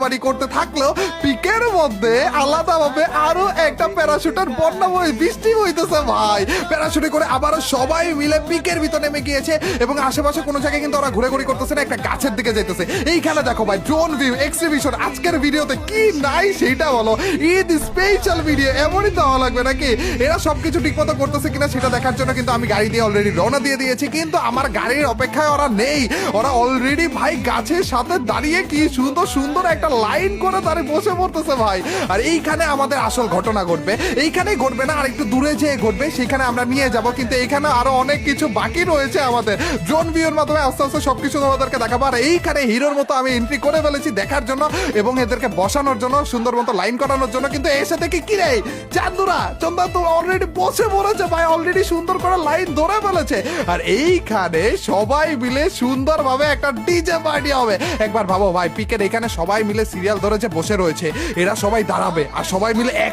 Party করতে থাকলেও পিকের মধ্যে আলাদাভাবে আরো একটা প্যারাশুটের বন্যা বৃষ্টি হইতেছে ভাই। প্যারাশুটে করে আবারও সবাই মিলে পিকের ভিতর নেমে গিয়েছে এবং আশেপাশে কোনো জায়গায় কিন্তু ওরা ঘুরে করতেছে না, একটা গাছের দিকে যাইতেছে। এইখানে দেখো ভাই ড্রোন ভিউ এক্সিবিশন। আজকের ভিডিওতে কি নাই সেটা বলো, ঈদ স্পেশাল ভিডিও, এমনই তো ভালো লাগবে নাকি? এরা সবকিছু ঠিক মতো করতেছে কিনা সেটা দেখার জন্য কিন্তু আমি গাড়ি দিয়ে অলরেডি রওনা দিয়ে দিয়েছি, কিন্তু আমার গাড়ির অপেক্ষায় ওরা নেই। ওরা অলরেডি ভাই গাছের সাথে দাঁড়িয়ে কি সুন্দর সুন্দর একটা লাইন করে দাঁড়িয়ে বসে পড়তেছে ভাই। আর এইখানে আমাদের আসল ঘটনা ঘটবে, এইখানেই ঘটবে না, আর একটু দূরে যেয়ে ঘটবে, সেখানে আমরা নিয়ে যাব। কিন্তু এইখানে আরো অনেক কিছু বাকি রয়েছে আমাদের। ড্রোন ভিউর মাধ্যমে আস্তে আস্তে সবকিছু তোমাদেরকে দেখাবো। আর এইখানে হিরোর মতো আমি এন্ট্রি করে ফেলেছি দেখার জন্য এবং এদেরকে বসানোর জন্য, সুন্দর মতো লাইন করানোর জন্য। কিন্তু এসে দেখি কি রে চান্দুরা চন্দা তো অলরেডি বসে পড়েছে ভাই, অলরেডি সুন্দর করে লাইন ধরে ফেলেছে। আর এইখানে সবাই মিলে সুন্দরভাবে একটা ডিজে পার্টি হবে। একবার ভাবো ভাই, পিকের এখানে সবাই মিলে সিরিয়াল ধরেছে বসে রয়েছে, এরা সবাই দাঁড়াবে আর সবাই মিলে এক